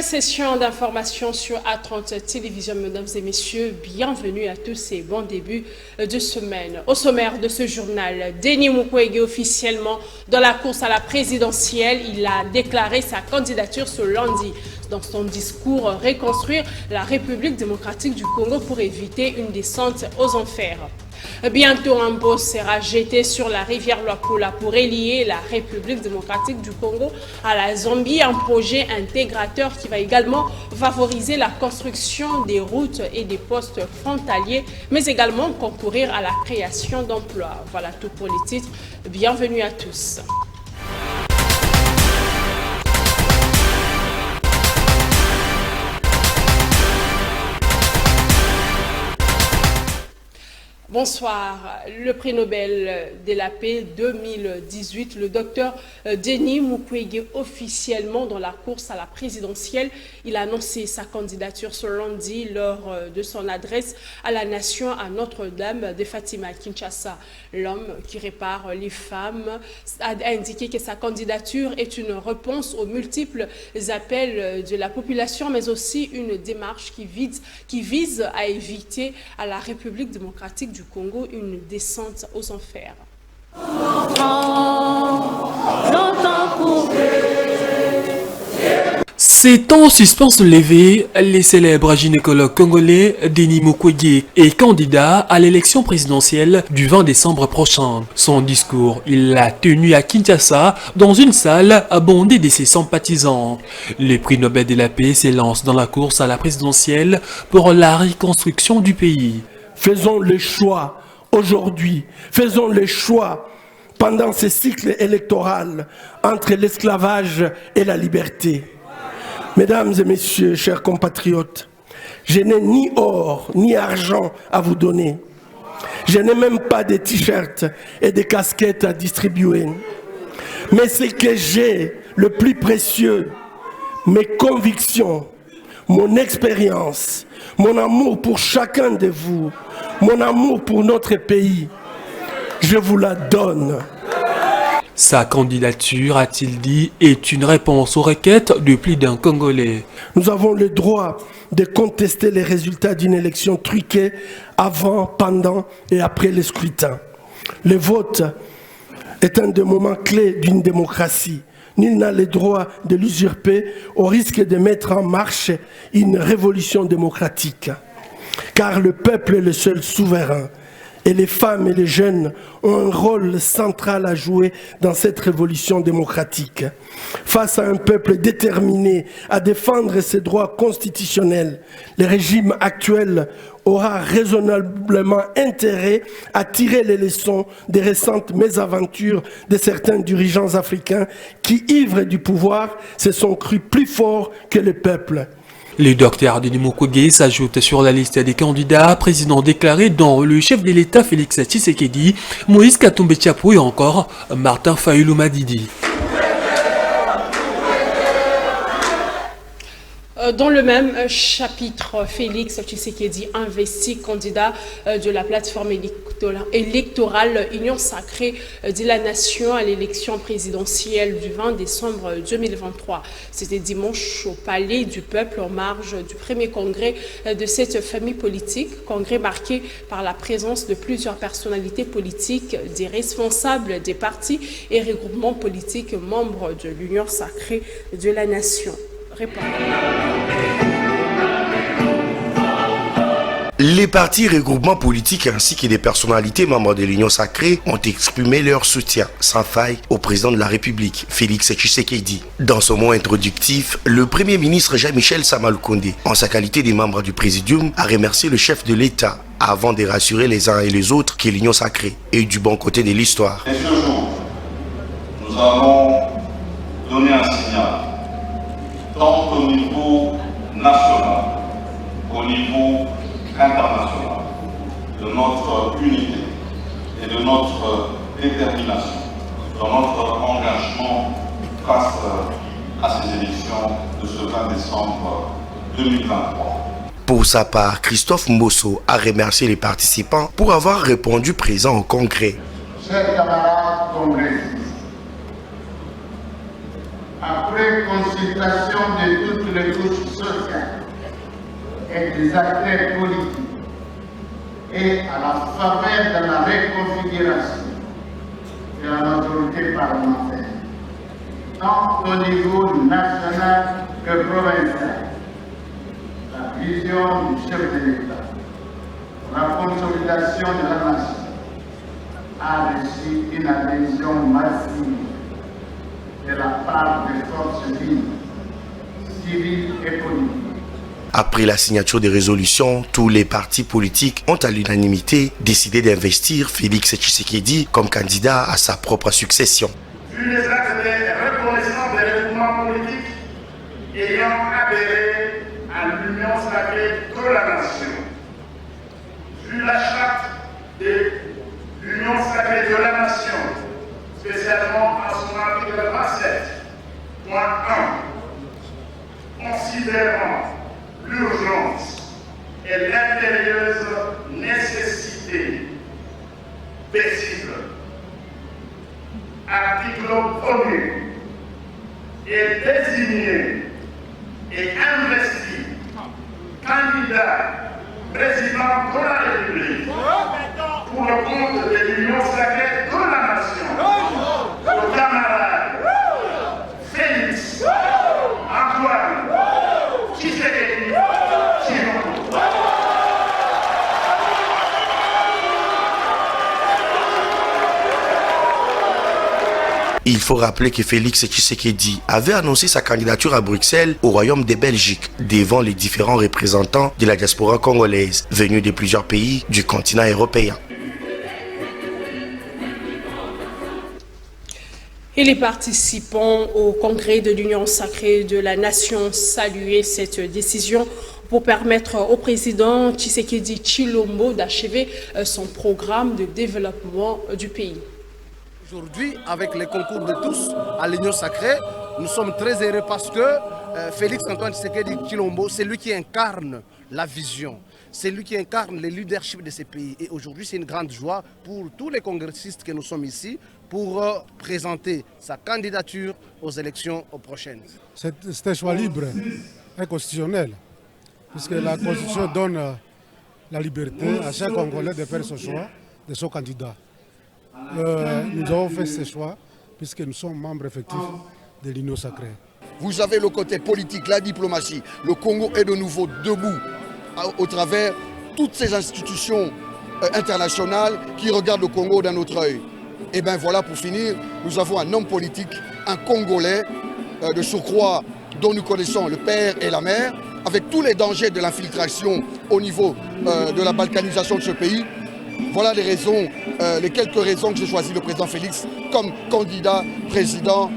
session d'information sur A30 Télévision, mesdames et messieurs, bienvenue à tous et bon début de semaine. Au sommaire de ce journal, Denis Mukwege officiellement dans la course à la présidentielle, il a déclaré sa candidature ce lundi. Dans son discours, reconstruire la République démocratique du Congo pour éviter une descente aux enfers. Bientôt, un pont sera jeté sur la rivière Luapula pour relier la République démocratique du Congo à la Zambie, un projet intégrateur qui va également favoriser la construction des routes et des postes frontaliers, mais également concourir à la création d'emplois. Voilà tout pour les titres. Bienvenue à tous. Bonsoir. Le prix Nobel de la paix 2018, le docteur Denis Mukwege officiellement dans la course à la présidentielle. Il a annoncé sa candidature ce lundi lors de son adresse à la nation à Notre-Dame de Fatima, Kinshasa. L'homme qui répare les femmes a indiqué que sa candidature est une réponse aux multiples appels de la population, mais aussi une démarche qui vise à éviter à la République démocratique du Congo une descente aux enfers. C'est en suspens levé, les célèbres gynécologues congolais Denis Mukwege est candidat à l'élection présidentielle du 20 décembre prochain. Son discours, il l'a tenu à Kinshasa dans une salle bondée de ses sympathisants. Le prix Nobel de la paix s'élance dans la course à la présidentielle pour la reconstruction du pays. Faisons le choix aujourd'hui, faisons le choix pendant ce cycle électoral entre l'esclavage et la liberté. Mesdames et messieurs, chers compatriotes, je n'ai ni or ni argent à vous donner. Je n'ai même pas de t-shirts et de casquettes à distribuer. Mais ce que j'ai, le plus précieux, mes convictions, mon expérience, mon amour pour chacun de vous, mon amour pour notre pays, je vous la donne. Sa candidature, a-t-il dit, est une réponse aux requêtes de plus d'un Congolais. Nous avons le droit de contester les résultats d'une élection truquée avant, pendant et après le scrutin. Le vote est un des moments clés d'une démocratie. Nul n'a le droit de l'usurper au risque de mettre en marche une révolution démocratique. Car le peuple est le seul souverain. Et les femmes et les jeunes ont un rôle central à jouer dans cette révolution démocratique. Face à un peuple déterminé à défendre ses droits constitutionnels, le régime actuel aura raisonnablement intérêt à tirer les leçons des récentes mésaventures de certains dirigeants africains qui, ivres du pouvoir, se sont crus plus forts que le peuple. Le docteur Denis Mukwege s'ajoute sur la liste des candidats présidents déclarés dont le chef de l'État Félix Tshisekedi, Moïse Katumbi Tchapou et encore Martin Fayulu Madidi. Dans le même chapitre, Félix Tshisekedi investi candidat de la plateforme électorale Union Sacrée de la Nation à l'élection présidentielle du 20 décembre 2023. C'était dimanche au Palais du Peuple en marge du premier congrès de cette famille politique, congrès marqué par la présence de plusieurs personnalités politiques, des responsables des partis et regroupements politiques membres de l'Union Sacrée de la Nation. Les partis, regroupements politiques ainsi que des personnalités membres de l'Union Sacrée ont exprimé leur soutien sans faille au président de la République, Félix Tshisekedi. Dans son mot introductif, le Premier ministre Jean-Michel Sama-Lukonde, en sa qualité de membre du Présidium, a remercié le chef de l'État avant de rassurer les uns et les autres que l'Union Sacrée est du bon côté de l'histoire. Et ce jour, nous avons donné un signal, tant au niveau national qu'au niveau international, de notre unité et de notre détermination, dans notre engagement face à ces élections de ce 20 décembre 2023. Pour sa part, Christophe Mbosso a remercié les participants pour avoir répondu présent au congrès. Chers camarades congressistes, après consultation de toutes les couches sociales et des acteurs politiques et à la faveur de la reconfiguration de la majorité parlementaire, tant au niveau national que provincial. La vision du chef de l'État pour la consolidation de la nation a reçu une adhésion massive de la part des forces vives, civiles et politiques. Après la signature des résolutions, tous les partis politiques ont à l'unanimité décidé d'investir Félix Tshisekedi comme candidat à sa propre succession. Vu les actes de reconnaissance des regroupements politiques ayant adhéré à l'union sacrée de la nation, vu la charte de l'union sacrée de la nation, spécialement à son article 27.1, considérant l'urgence et l'impérieuse nécessité paisible. Article 1er est désigné et investi candidat président de la République pour le compte de l'Union sacrée de la nation, le camarade Félix Antoine Tshisekedi Tshilombo. Il faut rappeler que Félix Tshisekedi avait annoncé sa candidature à Bruxelles au Royaume de Belgique devant les différents représentants de la diaspora congolaise venus de plusieurs pays du continent européen. Et les participants au congrès de l'Union sacrée de la nation saluaient cette décision pour permettre au président Tshisekedi Tshilombo d'achever son programme de développement du pays. Aujourd'hui, avec les concours de tous à l'Union sacrée, nous sommes très heureux parce que Félix Antoine Tshisekedi Tshilombo, c'est lui qui incarne la vision, c'est lui qui incarne le leadership de ces pays. Et aujourd'hui, c'est une grande joie pour tous les congressistes que nous sommes ici pour présenter sa candidature aux élections prochaines. C'est un choix libre et constitutionnel, puisque la Constitution donne la liberté à chaque Congolais de faire son choix de son candidat. Nous avons fait ce choix puisque nous sommes membres effectifs de l'Union sacrée. Vous avez le côté politique, la diplomatie. Le Congo est de nouveau debout au travers toutes ces institutions internationales qui regardent le Congo d'un autre œil. Et bien voilà, pour finir, nous avons un homme politique, un Congolais de surcroît dont nous connaissons le père et la mère, avec tous les dangers de l'infiltration au niveau de la balkanisation de ce pays. Voilà les raisons, les quelques raisons que j'ai choisi le président Félix comme candidat président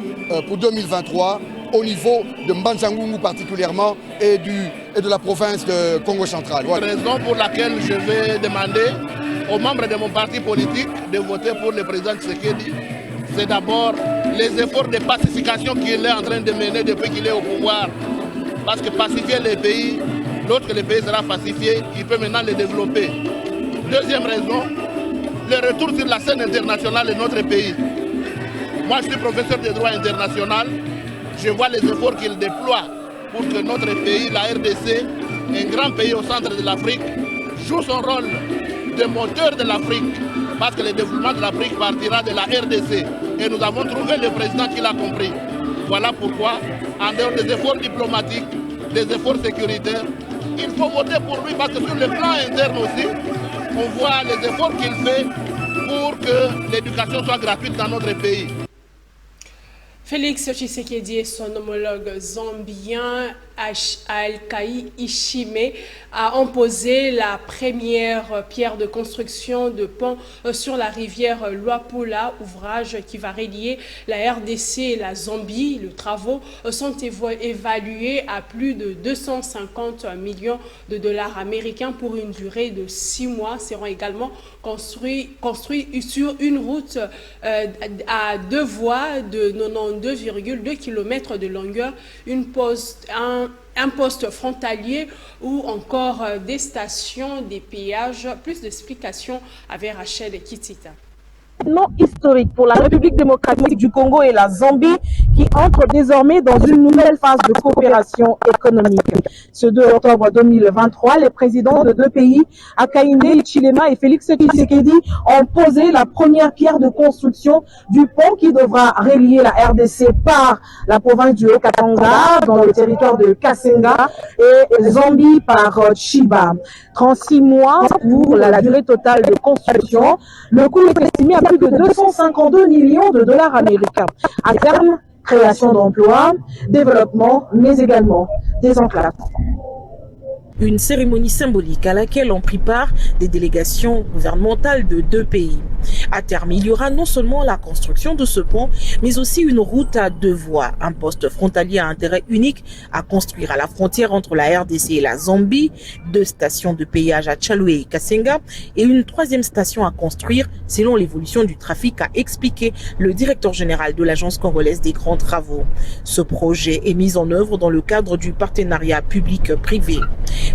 pour 2023 au niveau de Mbanzangungu particulièrement et de la province de Congo central. Voilà. La raison pour laquelle je vais demander aux membres de mon parti politique de voter pour le président Tshisekedi, c'est d'abord les efforts de pacification qu'il est en train de mener depuis qu'il est au pouvoir. Parce que pacifier les pays, lorsque le pays sera pacifié, il peut maintenant les développer. Deuxième raison, le retour sur la scène internationale de notre pays. Moi, je suis professeur de droit international. Je vois les efforts qu'il déploie pour que notre pays, la RDC, un grand pays au centre de l'Afrique, joue son rôle de moteur de l'Afrique. Parce que le développement de l'Afrique partira de la RDC. Et nous avons trouvé le président qui l'a compris. Voilà pourquoi, en dehors des efforts diplomatiques, des efforts sécuritaires, il faut voter pour lui parce que sur le plan interne aussi, on voit les efforts qu'il fait pour que l'éducation soit gratuite dans notre pays. Félix Tshisekedi et son homologue zambien Alkai Ishime ont posé la première pierre de construction de pont sur la rivière Luapula, ouvrage qui va relier la RDC et la Zambie. Les travaux sont évalués à plus de 250 millions de dollars américains pour une durée de 6 mois. Seront également construits sur une route à 2 voies de 92,2 km de longueur, un poste frontalier ou encore des stations, des péages. Plus d'explications avec Rachel Kitita. Non historique pour la République démocratique du Congo et la Zambie qui entrent désormais dans une nouvelle phase de coopération économique. Ce 2 octobre 2023, les présidents de deux pays, Hakainde Hichilema et Félix Tshisekedi, ont posé la première pierre de construction du pont qui devra relier la RDC par la province du Haut-Katanga dans le territoire de Kasenga et Zambie par Chiba. 36 mois pour la durée totale de construction. Le coût est estimé à plus de 252 millions de dollars américains. À terme, création d'emplois, développement, mais également désenclavement. Une cérémonie symbolique à laquelle ont pris part des délégations gouvernementales de deux pays. À terme, il y aura non seulement la construction de ce pont, mais aussi une route à deux voies, un poste frontalier à intérêt unique à construire à la frontière entre la RDC et la Zambie, 2 stations de péage à Tchaloué et Kasenga, et une 3e station à construire selon l'évolution du trafic, a expliqué le directeur général de l'Agence congolaise des grands travaux. Ce projet est mis en œuvre dans le cadre du partenariat public-privé.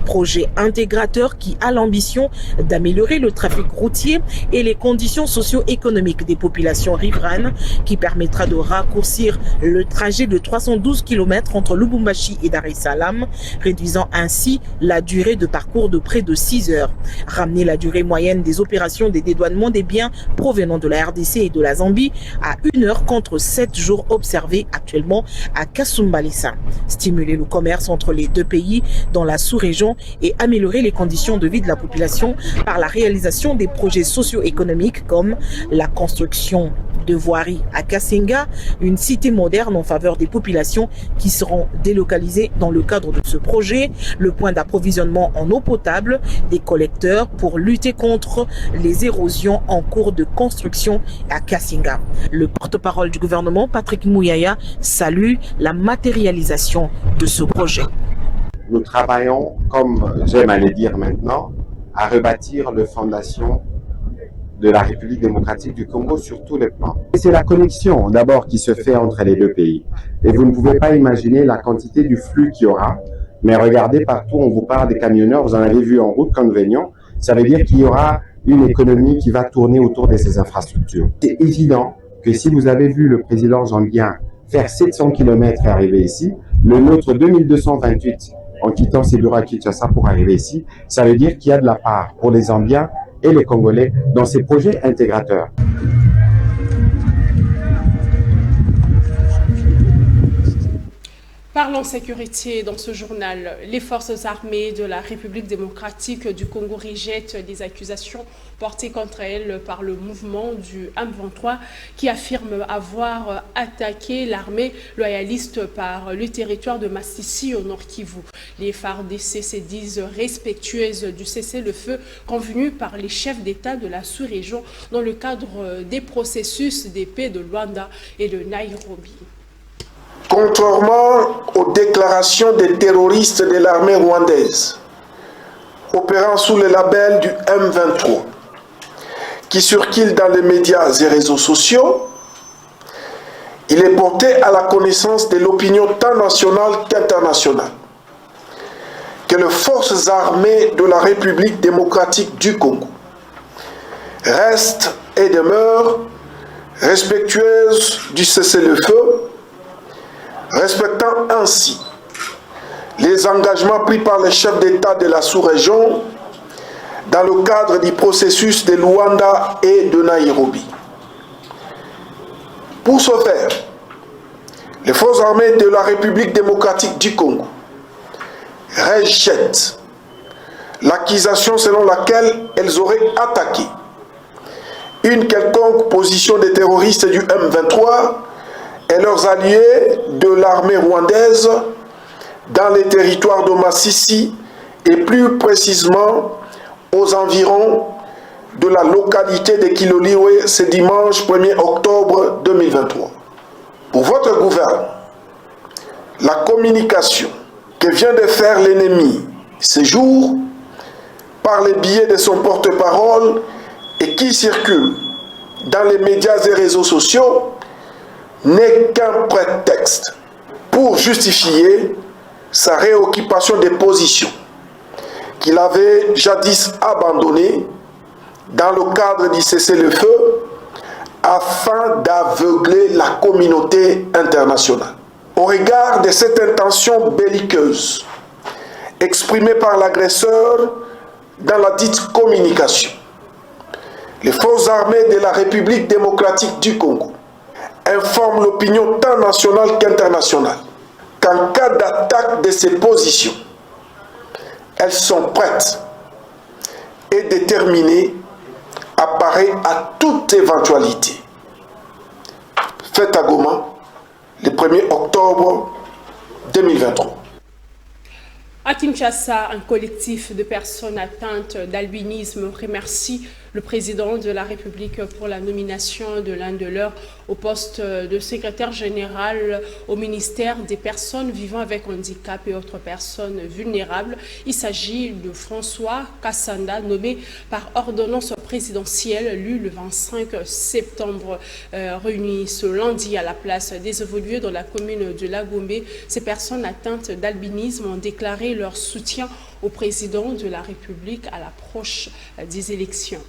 Projet intégrateur qui a l'ambition d'améliorer le trafic routier et les conditions socio-économiques des populations riveraines, qui permettra de raccourcir le trajet de 312 km entre Lubumbashi et Dar es Salaam, réduisant ainsi la durée de parcours de près de 6 heures. Ramener la durée moyenne des opérations des dédouanements des biens provenant de la RDC et de la Zambie à 1 heure contre 7 jours observés actuellement à Kasumbalesa. Stimuler le commerce entre les deux pays dans la sous-région et améliorer les conditions de vie de la population par la réalisation des projets socio-économiques comme la construction de voiries à Kasenga, une cité moderne en faveur des populations qui seront délocalisées dans le cadre de ce projet, le point d'approvisionnement en eau potable, des collecteurs pour lutter contre les érosions en cours de construction à Kasenga. Le porte-parole du gouvernement, Patrick Mouyaya, salue la matérialisation de ce projet. Nous travaillons, comme j'aime à le dire maintenant, à rebâtir les fondations de la République démocratique du Congo sur tous les plans. C'est la connexion d'abord qui se fait entre les deux pays. Et vous ne pouvez pas imaginer la quantité du flux qu'il y aura. Mais regardez partout, on vous parle des camionneurs, vous en avez vu en route quand nous venions. Ça veut dire qu'il y aura une économie qui va tourner autour de ces infrastructures. C'est évident que si vous avez vu le président zambien faire 700 km et arriver ici, le nôtre 2228 en quittant ses bureaux à Kinshasa pour arriver ici, ça veut dire qu'il y a de la part pour les Zambiens et les Congolais dans ces projets intégrateurs. Parlons sécurité dans ce journal. Les forces armées de la République démocratique du Congo rejettent les accusations portées contre elles par le mouvement du M23 qui affirme avoir attaqué l'armée loyaliste par le territoire de Massissi au Nord Kivu. Les FARDC se disent respectueuses du cessez-le-feu convenu par les chefs d'État de la sous-région dans le cadre des processus de paix de Luanda et de Nairobi. Contrairement aux déclarations des terroristes de l'armée rwandaise, opérant sous le label du M23, qui circulent dans les médias et réseaux sociaux, il est porté à la connaissance de l'opinion tant nationale qu'internationale que les forces armées de la République démocratique du Congo restent et demeurent respectueuses du cessez-le-feu, respectant ainsi les engagements pris par les chefs d'État de la sous-région dans le cadre du processus de Luanda et de Nairobi. Pour ce faire, les forces armées de la République démocratique du Congo rejettent l'accusation selon laquelle elles auraient attaqué une quelconque position des terroristes du M23 et leurs alliés de l'armée rwandaise dans les territoires de Massissi et plus précisément aux environs de la localité de Kiloliwe ce dimanche 1er octobre 2023. Pour votre gouvernement, la communication que vient de faire l'ennemi ces jours par les biais de son porte-parole et qui circule dans les médias et réseaux sociaux n'est qu'un prétexte pour justifier sa réoccupation des positions qu'il avait jadis abandonnées dans le cadre du cessez-le-feu afin d'aveugler la communauté internationale. Au regard de cette intention belliqueuse exprimée par l'agresseur dans la dite communication, les forces armées de la République démocratique du Congo informent l'opinion tant nationale qu'internationale qu'en cas d'attaque de ces positions, elles sont prêtes et déterminées à parer à toute éventualité. Fait à Goma, le 1er octobre 2023. À Kinshasa, un collectif de personnes atteintes d'albinisme remercie le président de la République pour la nomination de l'un de leurs au poste de secrétaire général au ministère des personnes vivant avec handicap et autres personnes vulnérables. Il s'agit de François Kassanda, nommé par ordonnance présidentielle lue le 25 septembre, réuni ce lundi à la place des évolués dans la commune de Lagombe. Ces personnes atteintes d'albinisme ont déclaré leur soutien au président de la République à l'approche des élections.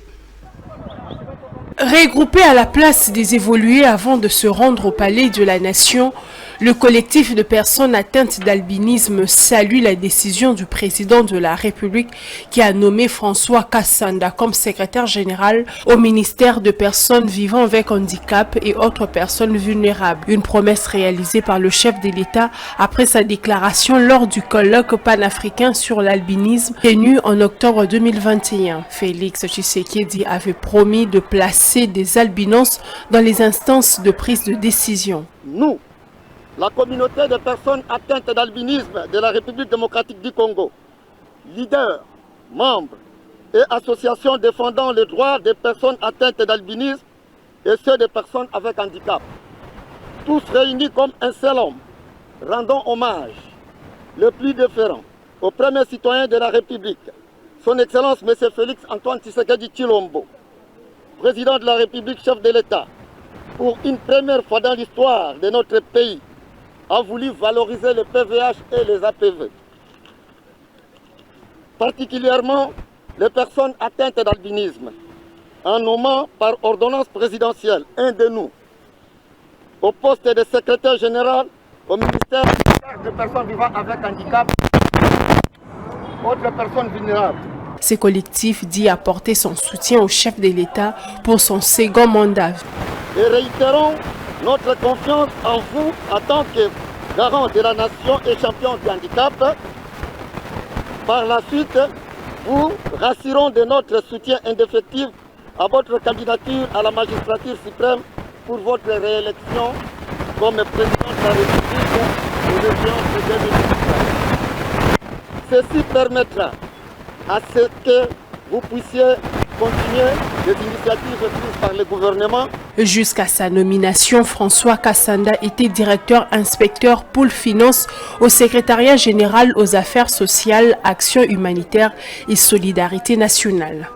Regroupés à la place des évolués avant de se rendre au palais de la Nation, le collectif de personnes atteintes d'albinisme salue la décision du président de la République qui a nommé François Kassanda comme secrétaire général au ministère de personnes vivant avec handicap et autres personnes vulnérables. Une promesse réalisée par le chef de l'État après sa déclaration lors du colloque panafricain sur l'albinisme tenu en octobre 2021. Félix Tshisekedi avait promis de placer des albinos dans les instances de prise de décision. Nous, la communauté de personnes atteintes d'albinisme de la République démocratique du Congo, leaders, membres et associations défendant les droits des personnes atteintes d'albinisme et ceux des personnes avec handicap, tous réunis comme un seul homme, rendons hommage le plus déférent au premier citoyen de la République, son Excellence M. Félix Antoine Tshisekedi Tshilombo, président de la République, chef de l'État, pour une première fois dans l'histoire de notre pays, a voulu valoriser le PVH et les APV. Particulièrement les personnes atteintes d'albinisme, en nommant par ordonnance présidentielle un de nous au poste de secrétaire général au ministère des personnes vivant avec handicap, autres personnes vulnérables. Ce collectif dit apporter son soutien au chef de l'État pour son second mandat. Et réitérons notre confiance en vous en tant que garant de la nation et champion du handicap. Par la suite, vous rassurons de notre soutien indéfectible à votre candidature à la magistrature suprême pour votre réélection comme président de la République aux échéances de 2019. Ceci permettra à ce que vous puissiez continuer les initiatives prises par le gouvernement. Jusqu'à sa nomination, François Kassanda était directeur-inspecteur pôle finance au secrétariat général aux affaires sociales, actions humanitaires et solidarité nationale.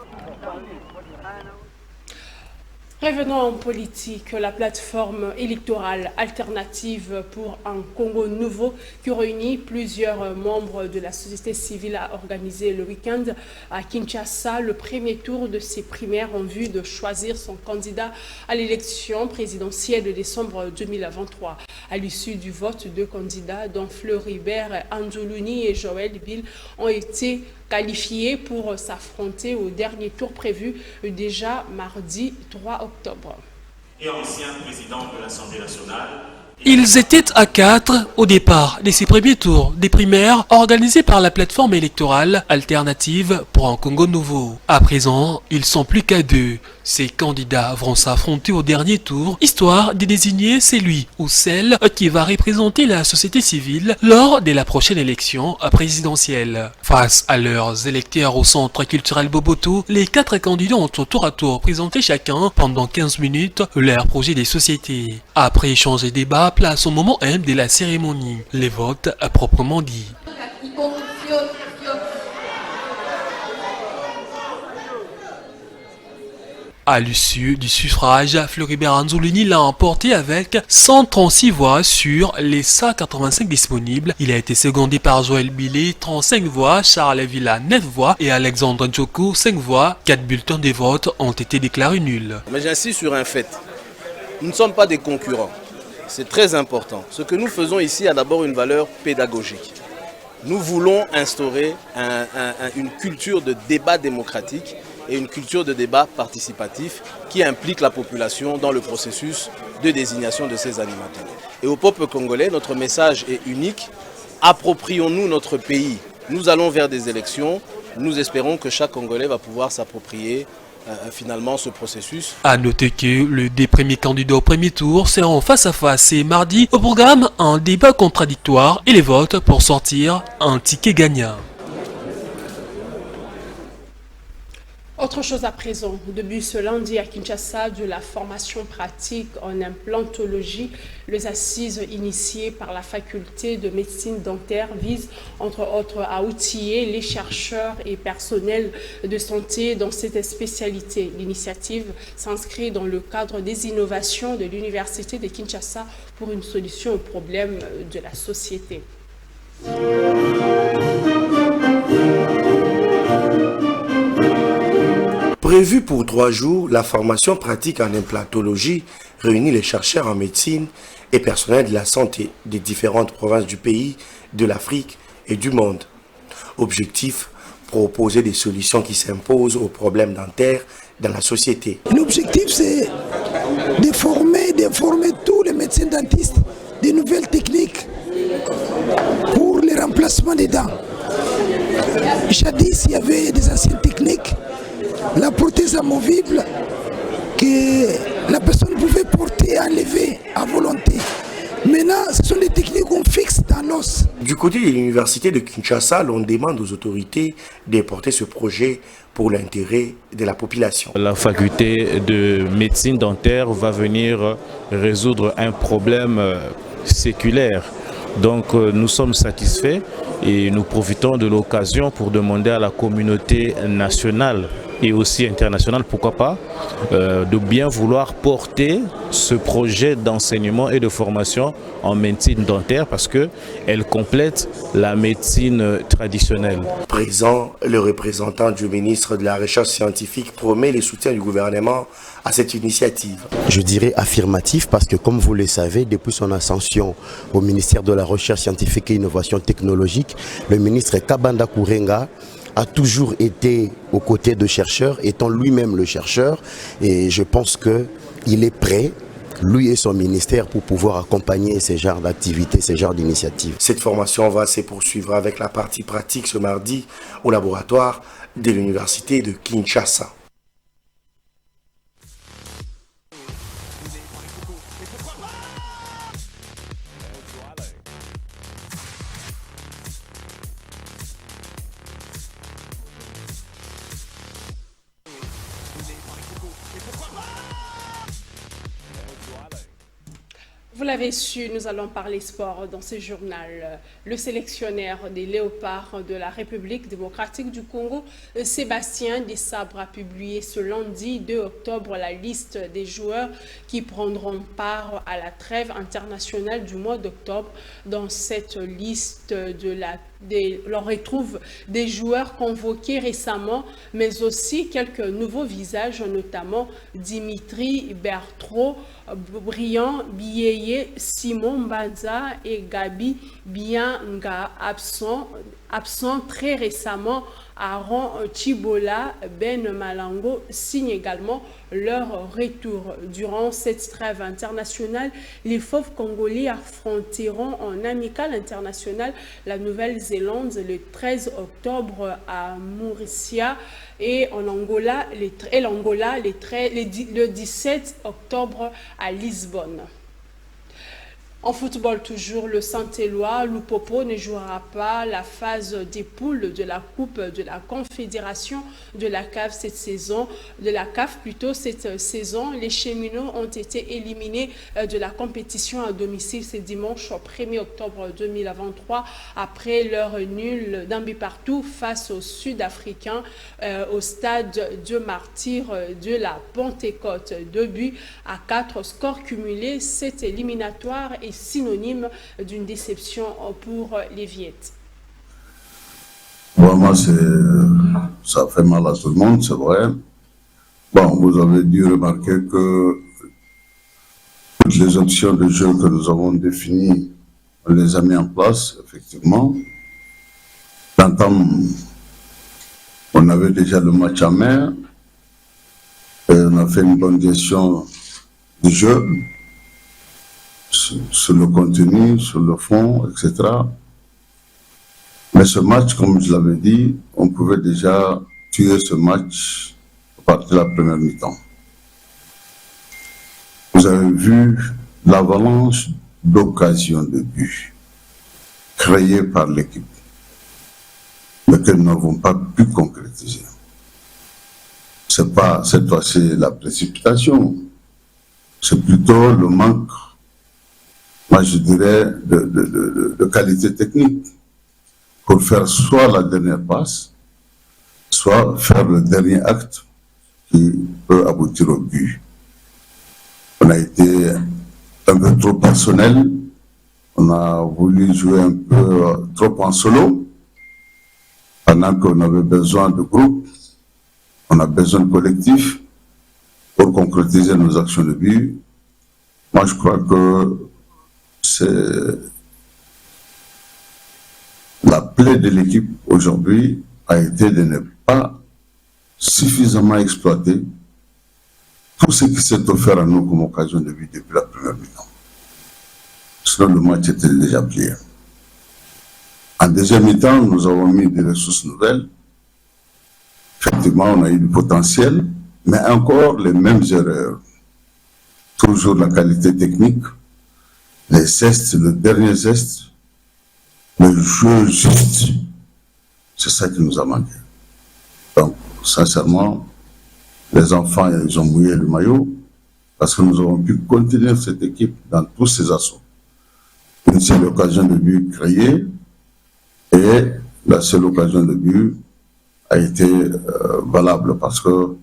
Revenons en politique, la plateforme électorale alternative pour un Congo nouveau qui réunit plusieurs membres de la société civile a organisé le week-end à Kinshasa le premier tour de ses primaires en vue de choisir son candidat à l'élection présidentielle de décembre 2023. À l'issue du vote, deux candidats dont Floribert Anzoulouni et Joël Bill ont été qualifiés pour s'affronter au dernier tour prévu déjà mardi 3 octobre. Et ancien président de l'Assemblée nationale. Ils étaient à 4 au départ de ces premiers tours des primaires organisés par la plateforme électorale alternative pour un Congo nouveau. À présent, ils sont plus qu'à 2. Ces candidats vont s'affronter au dernier tour, histoire de désigner celui ou celle qui va représenter la société civile lors de la prochaine élection présidentielle. Face à leurs électeurs au centre culturel Boboto, les 4 candidats ont tour à tour présenté chacun pendant 15 minutes leur projet des sociétés. Après échange et débat, place au moment 1 de la cérémonie, les votes à proprement dit. À l'issue du suffrage, Floribert Anzoulouni l'a emporté avec 136 voix sur les 185 disponibles. Il a été secondé par Joël Billet, 35 voix, Charles Villa, 9 voix et Alexandre Ndjoku, 5 voix. 4 bulletins des votes ont été déclarés nuls. Mais j'insiste sur un fait. Nous ne sommes pas des concurrents. C'est très important. Ce que nous faisons ici a d'abord une valeur pédagogique. Nous voulons instaurer une culture de débat démocratique et une culture de débat participatif qui implique la population dans le processus de désignation de ces animateurs. Et au peuple congolais, notre message est unique. Approprions-nous notre pays. Nous allons vers des élections. Nous espérons que chaque Congolais va pouvoir s'approprier finalement ce processus. À noter que les deux premiers candidats au premier tour seront face à face ce mardi. Au programme, un débat contradictoire et les votes pour sortir un ticket gagnant. Autre chose à présent, début ce lundi à Kinshasa de la formation pratique en implantologie, les assises initiées par la faculté de médecine dentaire visent entre autres à outiller les chercheurs et personnels de santé dans cette spécialité. L'initiative s'inscrit dans le cadre des innovations de l'université de Kinshasa pour une solution aux problèmes de la société. Prévue pour 3 jours, la formation pratique en implantologie réunit les chercheurs en médecine et personnels de la santé des différentes provinces du pays, de l'Afrique et du monde. Objectif, proposer des solutions qui s'imposent aux problèmes dentaires dans la société. L'objectif, c'est de former tous les médecins dentistes des nouvelles techniques pour le remplacement des dents. Jadis, il y avait des anciennes techniques. La prothèse amovible que la personne pouvait porter, enlever à volonté. Maintenant, ce sont des techniques qu'on fixe dans l'os. Du côté de l'université de Kinshasa, l'on demande aux autorités de porter ce projet pour l'intérêt de la population. La faculté de médecine dentaire va venir résoudre un problème séculaire. Donc nous sommes satisfaits et nous profitons de l'occasion pour demander à la communauté nationale et aussi internationale, pourquoi pas, de bien vouloir porter ce projet d'enseignement et de formation en médecine dentaire parce qu'elle complète la médecine traditionnelle. Présent, le représentant du ministre de la Recherche scientifique promet le soutien du gouvernement à cette initiative. Je dirais affirmatif parce que comme vous le savez, depuis son ascension au ministère de la Recherche scientifique et Innovation technologique, le ministre Kabanda Kourenga a toujours été aux côtés de chercheurs, étant lui-même le chercheur, et je pense qu'il est prêt, lui et son ministère, pour pouvoir accompagner ces genres d'activités, ces genres d'initiatives. Cette formation va se poursuivre avec la partie pratique ce mardi au laboratoire de l'université de Kinshasa. Vous l'avez su, nous allons parler sport dans ce journal. Le sélectionneur des Léopards de la République démocratique du Congo, Sébastien Desabre, a publié ce lundi 2 octobre la liste des joueurs qui prendront part à la trêve internationale du mois d'octobre. Dans cette liste, l'on retrouve des joueurs convoqués récemment, mais aussi quelques nouveaux visages, notamment Dimitri Berthaud, Brian Bieye, Simon Mbanza et Gabi Bianga, absents très récemment. Aaron Chibola, Ben Malango signent également leur retour. Durant cette trêve internationale, les fauves congolais affronteront en amical international la Nouvelle-Zélande le 13 octobre à Mauricia et en Angola, le 17 octobre à Lisbonne. En football toujours, le Saint-Éloi, Lupopo ne jouera pas la phase des poules de la Coupe de la Confédération de la CAF cette saison. Cette saison, les Cheminots ont été éliminés de la compétition à domicile ce dimanche 1er octobre 2023 après leur nul d'un but partout face aux Sud-Africains au stade de Martyrs de la Pentecôte. 2-4 scores cumulés, cette éliminatoire est synonyme d'une déception pour les Viettes. Vraiment, ça fait mal à tout le monde, c'est vrai. Bon, vous avez dû remarquer que Toutes les options de jeu que nous avons définies, on les a mis en place, effectivement. D'entame, on avait déjà le match en mer. Et on a fait une bonne gestion du jeu, sur le contenu, sur le fond, etc. Mais ce match, comme je l'avais dit, on pouvait déjà tuer ce match à partir de la première mi-temps. Vous avez vu l'avalanche d'occasions de but créées par l'équipe, mais que nous n'avons pas pu concrétiser. Ce n'est pas cette fois-ci la précipitation, c'est plutôt le manque, moi je dirais, de qualité technique pour faire soit la dernière passe, soit faire le dernier acte qui peut aboutir au but. On a été un peu trop personnel, on a voulu jouer un peu trop en solo, pendant qu'on avait besoin de groupe, on a besoin de collectif pour concrétiser nos actions de but. Moi, je crois que c'est la plaie de l'équipe aujourd'hui a été de ne pas suffisamment exploiter tout ce qui s'est offert à nous comme occasion de but depuis la première mi-temps. Sinon, le match était déjà plié. En deuxième mi-temps, nous avons mis des ressources nouvelles. Effectivement, on a eu du potentiel, mais encore les mêmes erreurs. Toujours la qualité technique, les gestes, le dernier geste, le jeu juste. C'est ça qui nous a manqué. Donc, sincèrement, les enfants, ils ont mouillé le maillot parce que nous avons pu contenir cette équipe dans tous ses assauts. Une seule occasion de but créée et la seule occasion de but a été valable parce que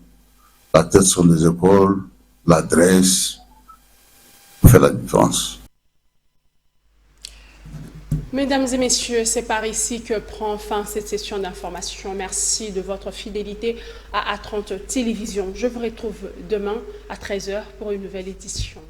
la tête sur les épaules, l'adresse fait la différence. Mesdames et messieurs, c'est par ici que prend fin cette session d'information. Merci de votre fidélité à A30 Télévision. Je vous retrouve demain à 13h pour une nouvelle édition.